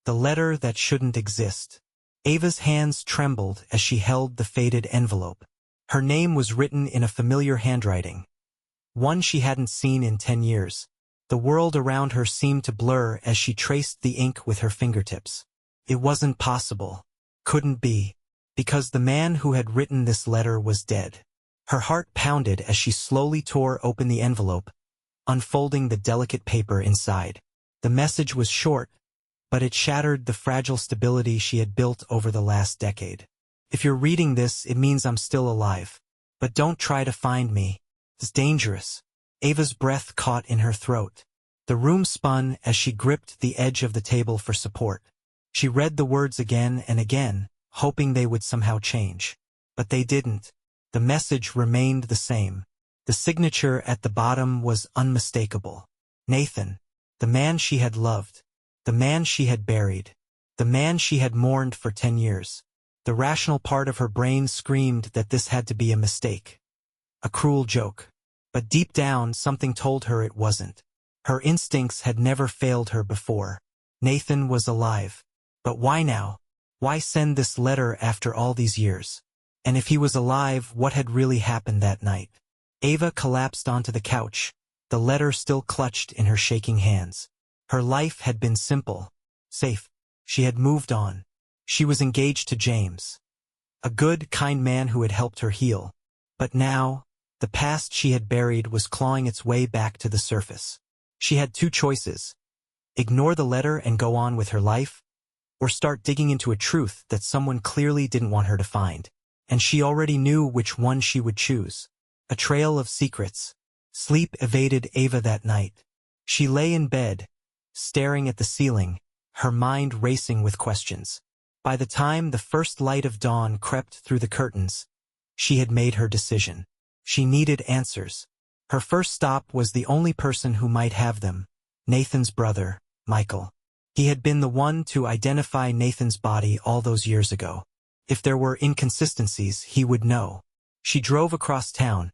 The letter that shouldn't exist. Ava's hands trembled as she held the faded envelope. Her name was written in a familiar handwriting, one she hadn't seen in 10 years. The world around her seemed to blur as she traced the ink with her fingertips. It wasn't possible. Couldn't be. Because the man who had written this letter was dead. Her heart pounded as she slowly tore open the envelope, unfolding the delicate paper inside. The message was short, but it shattered the fragile stability she had built over the last decade. If you're reading this, it means I'm still alive. But don't try to find me. It's dangerous. Ava's breath caught in her throat. The room spun as she gripped the edge of the table for support. She read the words again and again, hoping they would somehow change. But they didn't. The message remained the same. The signature at the bottom was unmistakable. Nathan. The man she had loved. The man she had buried. The man she had mourned for 10 years. The rational part of her brain screamed that this had to be a mistake. A cruel joke. But deep down, something told her it wasn't. Her instincts had never failed her before. Nathan was alive. But why now? Why send this letter after all these years? And if he was alive, what had really happened that night? Ava collapsed onto the couch, the letter still clutched in her shaking hands. Her life had been simple, safe. She had moved on. She was engaged to James. A good, kind man who had helped her heal. But now, the past she had buried was clawing its way back to the surface. She had two choices. Ignore the letter and go on with her life, or start digging into a truth that someone clearly didn't want her to find. And she already knew which one she would choose. A trail of secrets. Sleep evaded Ava that night. She lay in bed, staring at the ceiling, her mind racing with questions. By the time the first light of dawn crept through the curtains, she had made her decision. She needed answers. Her first stop was the only person who might have them, Nathan's brother, Michael. He had been the one to identify Nathan's body all those years ago. If there were inconsistencies, he would know. She drove across town,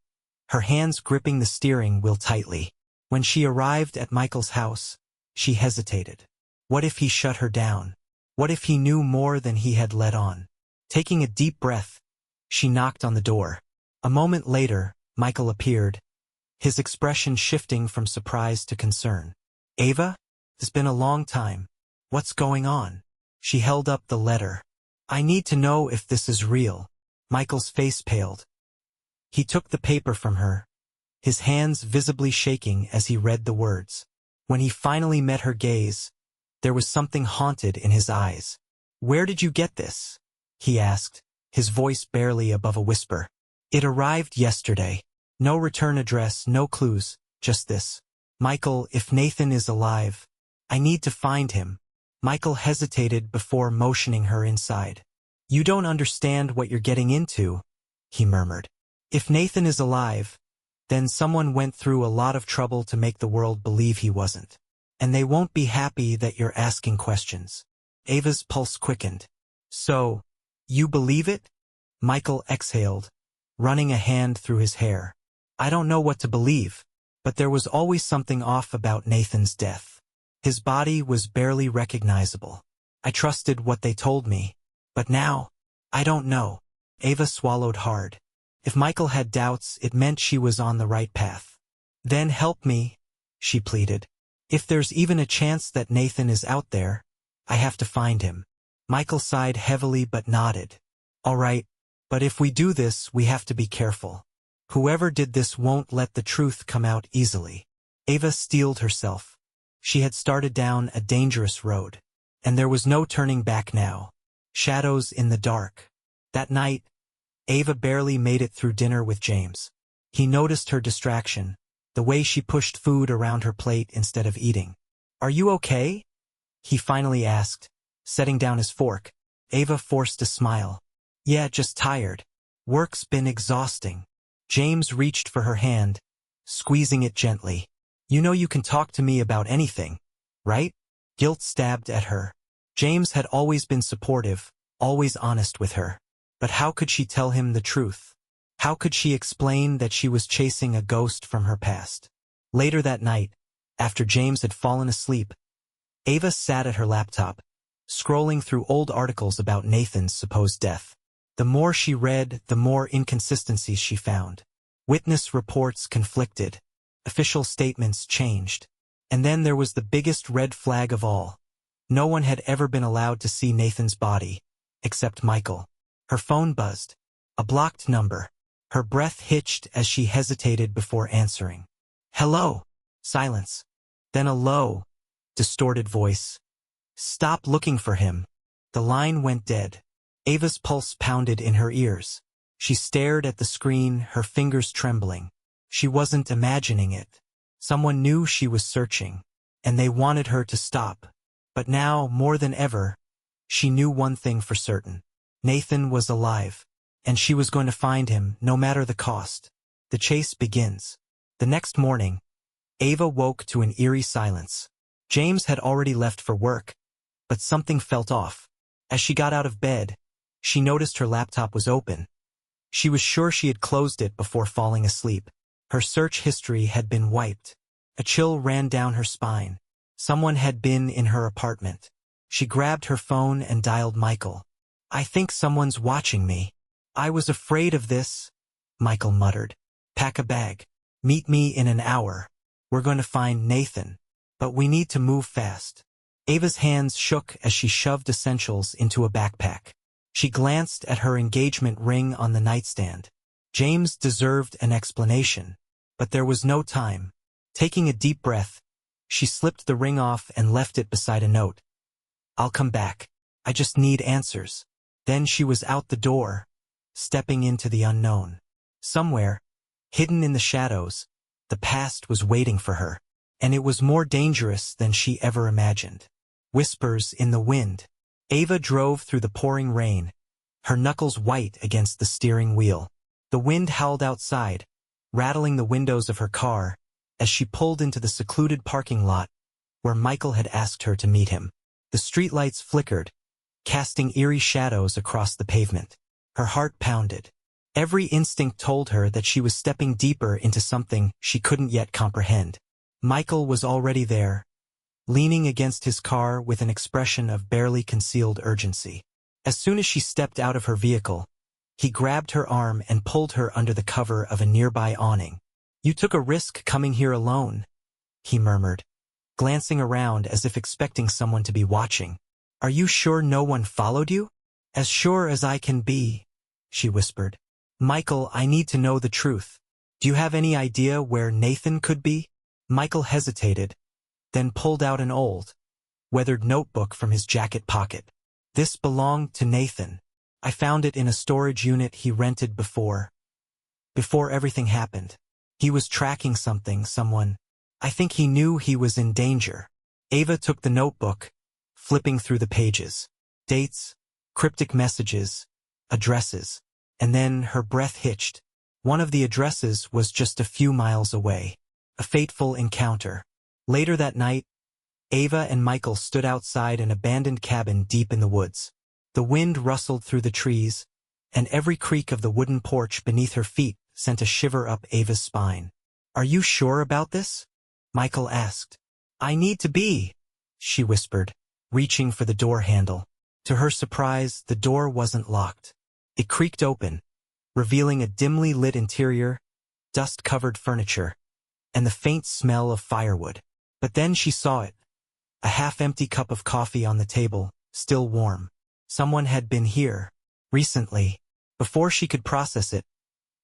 her hands gripping the steering wheel tightly. When she arrived at Michael's house, she hesitated. What if he shut her down? What if he knew more than he had let on? Taking a deep breath, she knocked on the door. A moment later, Michael appeared, his expression shifting from surprise to concern. Ava? It's been a long time. What's going on? She held up the letter. I need to know if this is real. Michael's face paled. He took the paper from her, his hands visibly shaking as he read the words. When he finally met her gaze, there was something haunted in his eyes. Where did you get this? He asked, his voice barely above a whisper. It arrived yesterday. No return address, no clues, just this. Michael, if Nathan is alive, I need to find him. Michael hesitated before motioning her inside. You don't understand what you're getting into, he murmured. If Nathan is alive, then someone went through a lot of trouble to make the world believe he wasn't. And they won't be happy that you're asking questions. Ava's pulse quickened. So, you believe it? Michael exhaled, running a hand through his hair. I don't know what to believe, but there was always something off about Nathan's death. His body was barely recognizable. I trusted what they told me. But now, I don't know. Ava swallowed hard. If Michael had doubts, it meant she was on the right path. Then help me, she pleaded. If there's even a chance that Nathan is out there, I have to find him. Michael sighed heavily but nodded. All right, but if we do this, we have to be careful. Whoever did this won't let the truth come out easily. Ava steeled herself. She had started down a dangerous road, and there was no turning back now. Shadows in the dark. That night, Ava barely made it through dinner with James. He noticed her distraction, the way she pushed food around her plate instead of eating. Are you okay? He finally asked, setting down his fork. Ava forced a smile. Yeah, just tired. Work's been exhausting. James reached for her hand, squeezing it gently. You know you can talk to me about anything, right? Guilt stabbed at her. James had always been supportive, always honest with her. But how could she tell him the truth? How could she explain that she was chasing a ghost from her past? Later that night, after James had fallen asleep, Ava sat at her laptop, scrolling through old articles about Nathan's supposed death. The more she read, the more inconsistencies she found. Witness reports conflicted. Official statements changed. And then there was the biggest red flag of all. No one had ever been allowed to see Nathan's body, except Michael. Her phone buzzed. A blocked number. Her breath hitched as she hesitated before answering. Hello. Silence. Then a low, distorted voice. Stop looking for him. The line went dead. Ava's pulse pounded in her ears. She stared at the screen, her fingers trembling. She wasn't imagining it. Someone knew she was searching, and they wanted her to stop. But now, more than ever, she knew one thing for certain. Nathan was alive, and she was going to find him, no matter the cost. The chase begins. The next morning, Ava woke to an eerie silence. James had already left for work, but something felt off. As she got out of bed, she noticed her laptop was open. She was sure she had closed it before falling asleep. Her search history had been wiped. A chill ran down her spine. Someone had been in her apartment. She grabbed her phone and dialed Michael. I think someone's watching me. I was afraid of this, Michael muttered. Pack a bag. Meet me in an hour. We're going to find Nathan. But we need to move fast. Ava's hands shook as she shoved essentials into a backpack. She glanced at her engagement ring on the nightstand. James deserved an explanation, but there was no time. Taking a deep breath, she slipped the ring off and left it beside a note. I'll come back. I just need answers. Then she was out the door, stepping into the unknown. Somewhere, hidden in the shadows, the past was waiting for her, and it was more dangerous than she ever imagined. Whispers in the wind. Ava drove through the pouring rain, her knuckles white against the steering wheel. The wind howled outside, rattling the windows of her car, as she pulled into the secluded parking lot where Michael had asked her to meet him. The streetlights flickered, casting eerie shadows across the pavement. Her heart pounded. Every instinct told her that she was stepping deeper into something she couldn't yet comprehend. Michael was already there, leaning against his car with an expression of barely concealed urgency. As soon as she stepped out of her vehicle, he grabbed her arm and pulled her under the cover of a nearby awning. You took a risk coming here alone, he murmured, glancing around as if expecting someone to be watching. Are you sure no one followed you? As sure as I can be, she whispered. Michael, I need to know the truth. Do you have any idea where Nathan could be? Michael hesitated, then pulled out an old, weathered notebook from his jacket pocket. This belonged to Nathan. I found it in a storage unit he rented before everything happened. He was tracking someone. I think he knew he was in danger. Ava took the notebook, flipping through the pages. Dates, cryptic messages, addresses. And then her breath hitched. One of the addresses was just a few miles away. A fateful encounter. Later that night, Ava and Michael stood outside an abandoned cabin deep in the woods. The wind rustled through the trees, and every creak of the wooden porch beneath her feet sent a shiver up Ava's spine. Are you sure about this? Michael asked. I need to be, she whispered, reaching for the door handle. To her surprise, the door wasn't locked. It creaked open, revealing a dimly lit interior, dust-covered furniture, and the faint smell of firewood. But then she saw it. A half-empty cup of coffee on the table, still warm. Someone had been here, recently. Before she could process it,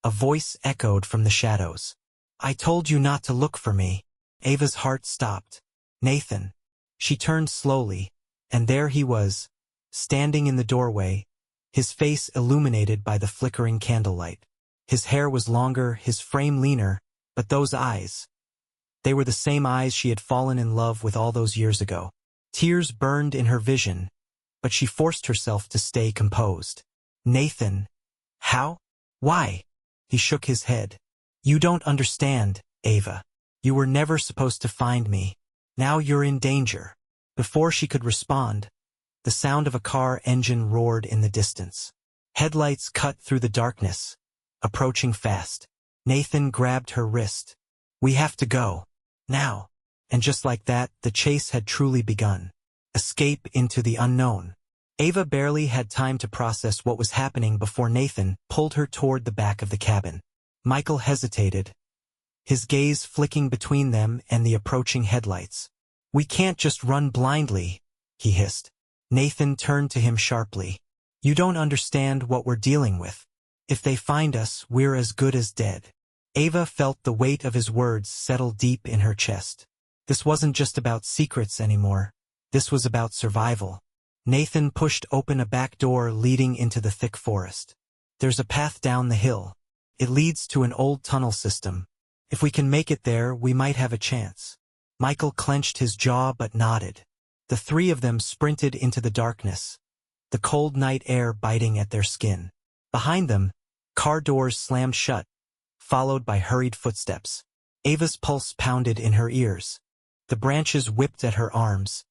a voice echoed from the shadows. I told you not to look for me. Ava's heart stopped. Nathan. She turned slowly, and there he was, standing in the doorway, his face illuminated by the flickering candlelight. His hair was longer, his frame leaner, but those eyes. They were the same eyes she had fallen in love with all those years ago. Tears burned in her vision, but she forced herself to stay composed. Nathan. How? Why? He shook his head. You don't understand, Ava. You were never supposed to find me. Now you're in danger. Before she could respond, the sound of a car engine roared in the distance. Headlights cut through the darkness, approaching fast. Nathan grabbed her wrist. We have to go. Now. And just like that, the chase had truly begun. escape into the unknown. Ava barely had time to process what was happening before Nathan pulled her toward the back of the cabin. Michael hesitated, his gaze flicking between them and the approaching headlights. "We can't just run blindly," he hissed. Nathan turned to him sharply. "You don't understand what we're dealing with. If they find us, we're as good as dead." Ava felt the weight of his words settle deep in her chest. This wasn't just about secrets anymore. This was about survival. Nathan pushed open a back door leading into the thick forest. "There's a path down the hill. It leads to an old tunnel system. If we can make it there, we might have a chance." Michael clenched his jaw but nodded. The three of them sprinted into the darkness, the cold night air biting at their skin. Behind them, car doors slammed shut, followed by hurried footsteps. Ava's pulse pounded in her ears. The branches whipped at her arms,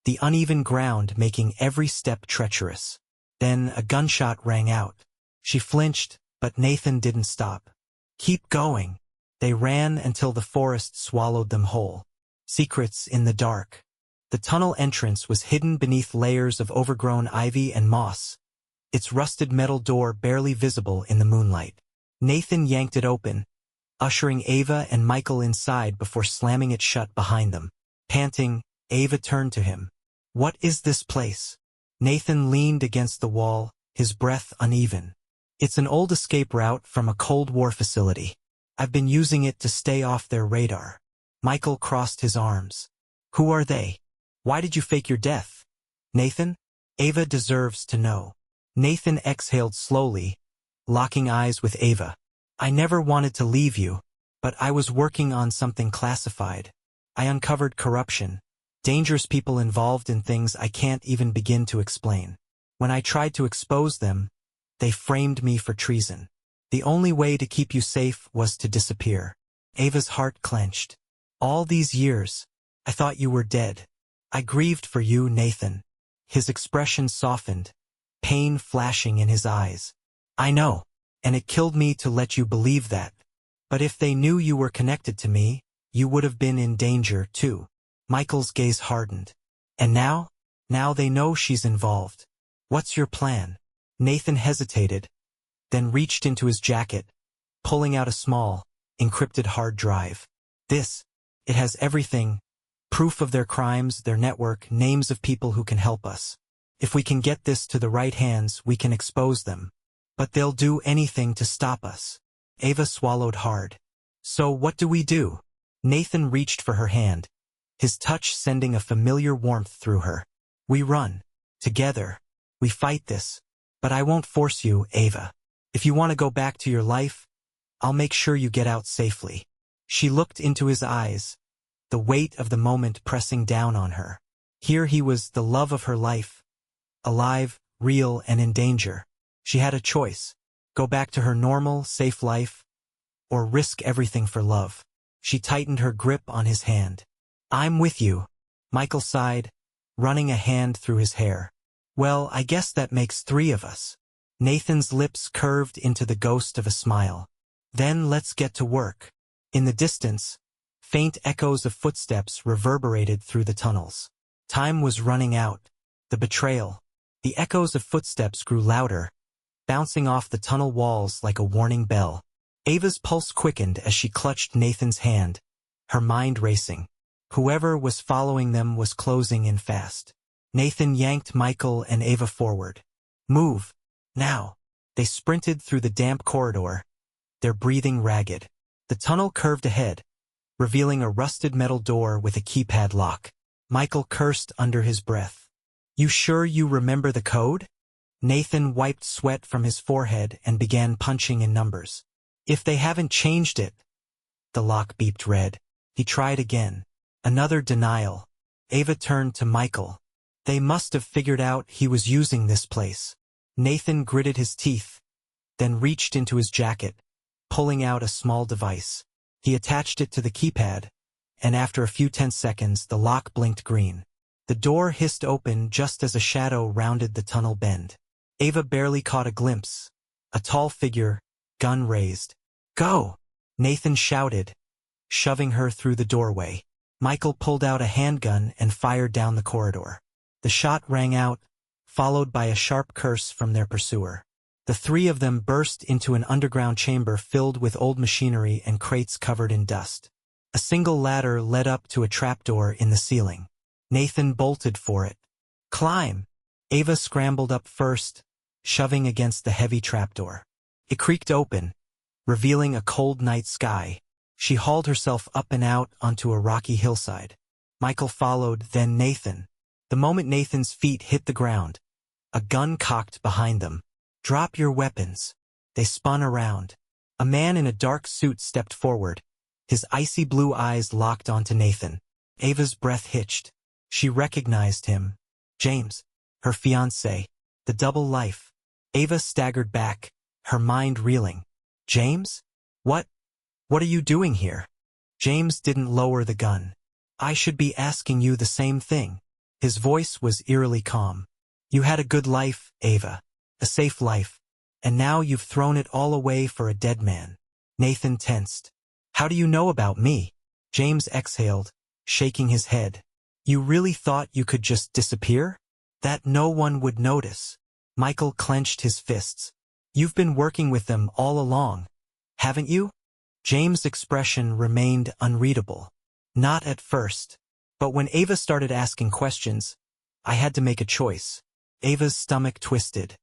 the uneven ground making every step treacherous. Then a gunshot rang out. She flinched, but Nathan didn't stop. "Keep going." They ran until the forest swallowed them whole. Secrets in the dark. The tunnel entrance was hidden beneath layers of overgrown ivy and moss, its rusted metal door barely visible in the moonlight. Nathan yanked it open, ushering Ava and Michael inside before slamming it shut behind them. Panting, Ava turned to him. "What is this place?" Nathan leaned against the wall, his breath uneven. "It's an old escape route from a Cold War facility. I've been using it to stay off their radar." Michael crossed his arms. "Who are they? Why did you fake your death?" "Nathan? Ava deserves to know." Nathan exhaled slowly, locking eyes with Ava. "I never wanted to leave you, but I was working on something classified. I uncovered corruption, dangerous people involved in things I can't even begin to explain. When I tried to expose them, they framed me for treason. The only way to keep you safe was to disappear." Ava's heart clenched. "All these years, I thought you were dead. I grieved for you, Nathan." His expression softened, pain flashing in his eyes. "I know, and it killed me to let you believe that. But if they knew you were connected to me, you would have been in danger too." Michael's gaze hardened. "And now? Now they know she's involved. What's your plan?" Nathan hesitated, then reached into his jacket, pulling out a small, encrypted hard drive. It has everything, proof of their crimes, their network, names of people who can help us. If we can get this to the right hands, we can expose them. But they'll do anything to stop us." Ava swallowed hard. "So what do we do?" Nathan reached for her hand, his touch sending a familiar warmth through her. "We run. Together. We fight this. But I won't force you, Ava. If you want to go back to your life, I'll make sure you get out safely." She looked into his eyes, the weight of the moment pressing down on her. Here he was, the love of her life, alive, real, and in danger. She had a choice: go back to her normal, safe life, or risk everything for love. She tightened her grip on his hand. "I'm with you," Michael sighed, running a hand through his hair. "Well, I guess that makes three of us." Nathan's lips curved into the ghost of a smile. "Then let's get to work." In the distance, faint echoes of footsteps reverberated through the tunnels. Time was running out. The betrayal. The echoes of footsteps grew louder, bouncing off the tunnel walls like a warning bell. Ava's pulse quickened as she clutched Nathan's hand, her mind racing. Whoever was following them was closing in fast. Nathan yanked Michael and Ava forward. "Move. Now." They sprinted through the damp corridor, their breathing ragged. The tunnel curved ahead, revealing a rusted metal door with a keypad lock. Michael cursed under his breath. "You sure you remember the code?" Nathan wiped sweat from his forehead and began punching in numbers. "If they haven't changed it." The lock beeped red. He tried again. Another denial. Ava turned to Michael. They must have figured out he was using this place. Nathan gritted his teeth, then reached into his jacket, pulling out a small device. He attached it to the keypad, and after a few tense seconds, the lock blinked green. The door hissed open just as a shadow rounded the tunnel bend. Ava barely caught a glimpse. A tall figure, gun raised. "Go!" Nathan shouted, shoving her through the doorway. Michael pulled out a handgun and fired down the corridor. The shot rang out, followed by a sharp curse from their pursuer. The three of them burst into an underground chamber filled with old machinery and crates covered in dust. A single ladder led up to a trapdoor in the ceiling. Nathan bolted for it. "Climb!" Ava scrambled up first, shoving against the heavy trapdoor. It creaked open, revealing a cold night sky. She hauled herself up and out onto a rocky hillside. Michael followed, then Nathan. The moment Nathan's feet hit the ground, a gun cocked behind them. "Drop your weapons." They spun around. A man in a dark suit stepped forward, his icy blue eyes locked onto Nathan. Ava's breath hitched. She recognized him. James, her fiancé. The double life. Ava staggered back, her mind reeling. "James? What are you doing here?" James didn't lower the gun. "I should be asking you the same thing." His voice was eerily calm. "You had a good life, Ava. A safe life. And now you've thrown it all away for a dead man." Nathan tensed. "How do you know about me?" James exhaled, shaking his head. "You really thought you could just disappear? That no one would notice?" Michael clenched his fists. "You've been working with them all along, haven't you?" James' expression remained unreadable. "Not at first. But when Ava started asking questions, I had to make a choice." Ava's stomach twisted.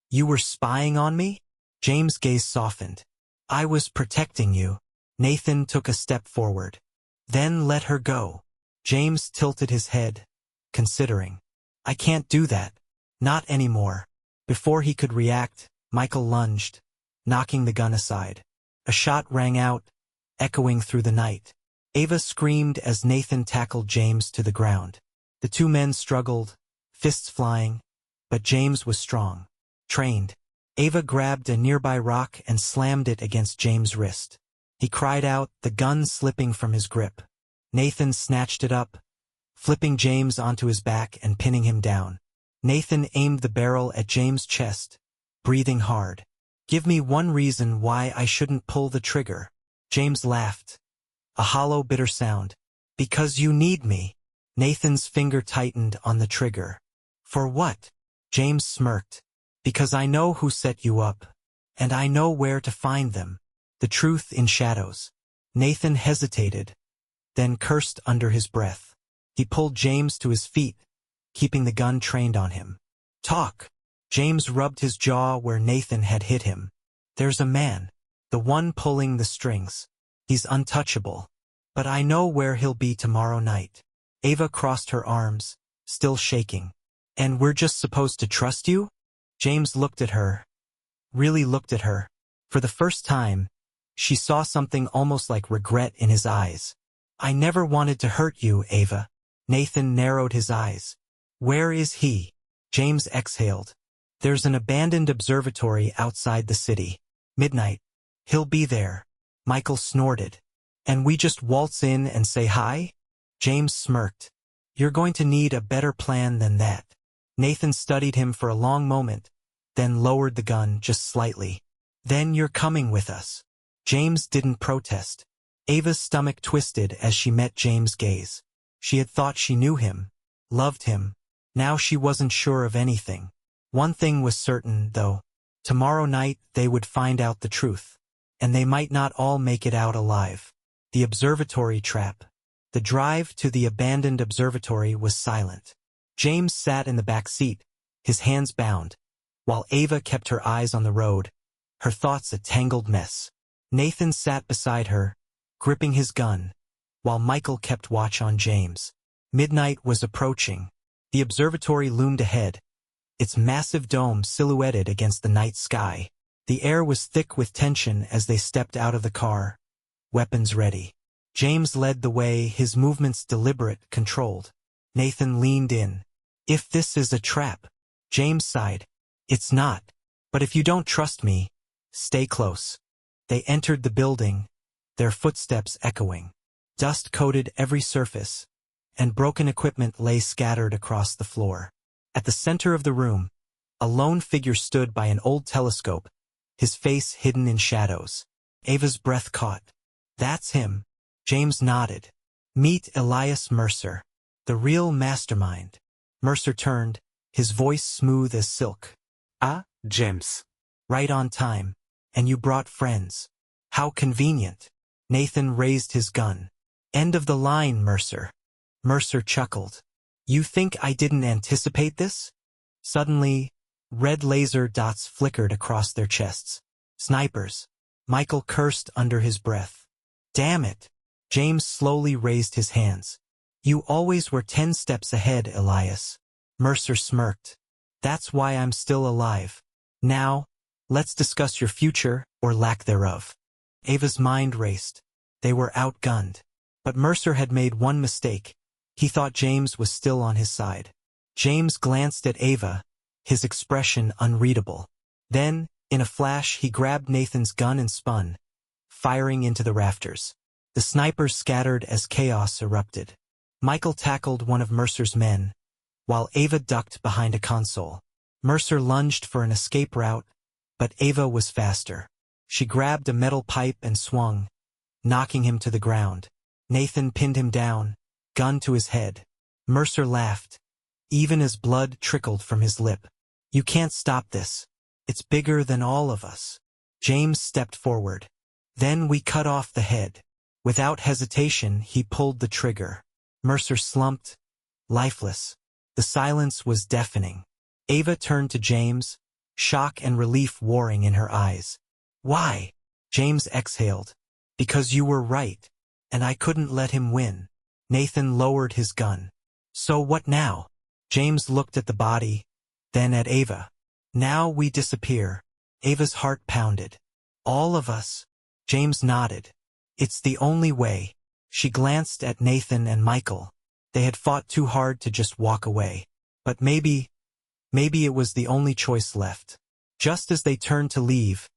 "You were spying on me?" James' gaze softened. "I was protecting you." Nathan took a step forward. "Then let her go." James tilted his head, considering. "I can't do that. Not anymore." Before he could react, Michael lunged, knocking the gun aside. A shot rang out, echoing through the night. Ava screamed as Nathan tackled James to the ground. The two men struggled, fists flying, but James was strong, trained. Ava grabbed a nearby rock and slammed it against James' wrist. He cried out, the gun slipping from his grip. Nathan snatched it up, flipping James onto his back and pinning him down. Nathan aimed the barrel at James' chest, breathing hard. "Give me one reason why I shouldn't pull the trigger." James laughed. A hollow, bitter sound. "Because you need me." Nathan's finger tightened on the trigger. "For what?" James smirked. "Because I know who set you up, and I know where to find them." The truth in shadows. Nathan hesitated, then cursed under his breath. He pulled James to his feet, keeping the gun trained on him. "Talk." James rubbed his jaw where Nathan had hit him. "There's a man. The one pulling the strings. He's untouchable. But I know where he'll be tomorrow night." Ava crossed her arms, still shaking. "And we're just supposed to trust you?" James looked at her. Really looked at her. For the first time, she saw something almost like regret in his eyes. "I never wanted to hurt you, Ava." Nathan narrowed his eyes. "Where is he?" James exhaled. "There's an abandoned observatory outside the city. Midnight. He'll be there." Michael snorted. "And we just waltz in and say hi?" James smirked. "You're going to need a better plan than that." Nathan studied him for a long moment, then lowered the gun just slightly. "Then you're coming with us." James didn't protest. Ava's stomach twisted as she met James' gaze. She had thought she knew him, loved him. Now she wasn't sure of anything. One thing was certain, though. Tomorrow night they would find out the truth. And they might not all make it out alive. The observatory trap. The drive to the abandoned observatory was silent. James sat in the back seat, his hands bound, while Ava kept her eyes on the road, her thoughts a tangled mess. Nathan sat beside her, gripping his gun, while Michael kept watch on James. Midnight was approaching. The observatory loomed ahead, its massive dome silhouetted against the night sky. The air was thick with tension as they stepped out of the car, weapons ready. James led the way, his movements deliberate, controlled. Nathan leaned in. "If this is a trap," James sighed. "It's not. But if you don't trust me, stay close." They entered the building, their footsteps echoing. Dust coated every surface, and broken equipment lay scattered across the floor. At the center of the room, a lone figure stood by an old telescope, his face hidden in shadows. Ava's breath caught. "That's him." James nodded. "Meet Elias Mercer, the real mastermind." Mercer turned, his voice smooth as silk. Ah, James. Right on time. And you brought friends. How convenient. Nathan raised his gun. End of the line, Mercer. Mercer chuckled. You think I didn't anticipate this? Suddenly, red laser dots flickered across their chests. Snipers. Michael cursed under his breath. Damn it. James slowly raised his hands. You always were 10 steps ahead, Elias. Mercer smirked. That's why I'm still alive. Now, let's discuss your future, or lack thereof. Ava's mind raced. They were outgunned. But Mercer had made one mistake. He thought James was still on his side. James glanced at Ava, his expression unreadable. Then, in a flash, he grabbed Nathan's gun and spun, firing into the rafters. The snipers scattered as chaos erupted. Michael tackled one of Mercer's men, while Ava ducked behind a console. Mercer lunged for an escape route, but Ava was faster. She grabbed a metal pipe and swung, knocking him to the ground. Nathan pinned him down, gun to his head. Mercer laughed, even as blood trickled from his lip. You can't stop this. It's bigger than all of us. James stepped forward. Then we cut off the head. Without hesitation, he pulled the trigger. Mercer slumped, lifeless. The silence was deafening. Ava turned to James, shock and relief warring in her eyes. Why? James exhaled. Because you were right, and I couldn't let him win. Nathan lowered his gun. So what now? James looked at the body, then at Ava. Now we disappear. Ava's heart pounded. All of us. James nodded. It's the only way. She glanced at Nathan and Michael. They had fought too hard to just walk away. But maybe it was the only choice left. Just as they turned to leave,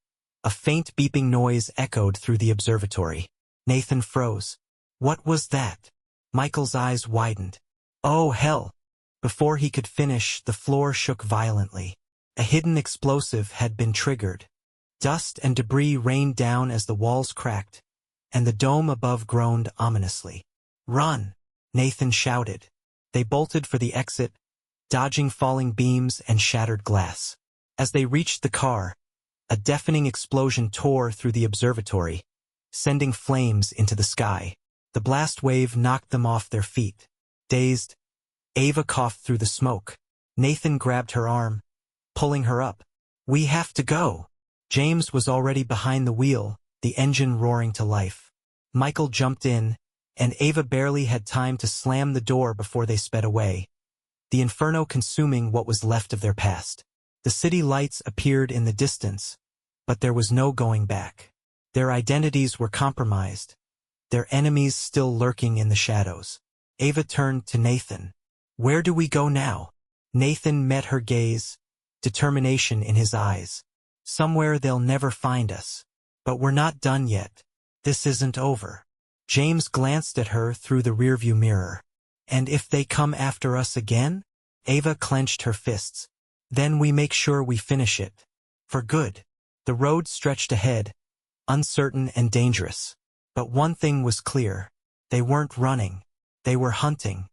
a faint beeping noise echoed through the observatory. Nathan froze. What was that? Michael's eyes widened. Oh, hell! Before he could finish, the floor shook violently. A hidden explosive had been triggered. Dust and debris rained down as the walls cracked, and the dome above groaned ominously. Run! Nathan shouted. They bolted for the exit, dodging falling beams and shattered glass. As they reached the car, a deafening explosion tore through the observatory, sending flames into the sky. The blast wave knocked them off their feet. Dazed, Ava coughed through the smoke. Nathan grabbed her arm, pulling her up. We have to go. James was already behind the wheel, the engine roaring to life. Michael jumped in, and Ava barely had time to slam the door before they sped away, the inferno consuming what was left of their past. The city lights appeared in the distance, but there was no going back. Their identities were compromised, their enemies still lurking in the shadows. Ava turned to Nathan. Where do we go now? Nathan met her gaze, determination in his eyes. Somewhere they'll never find us. But we're not done yet. This isn't over. James glanced at her through the rearview mirror. And if they come after us again? Ava clenched her fists. Then we make sure we finish it. For good. The road stretched ahead, uncertain and dangerous. But one thing was clear. They weren't running. They were hunting.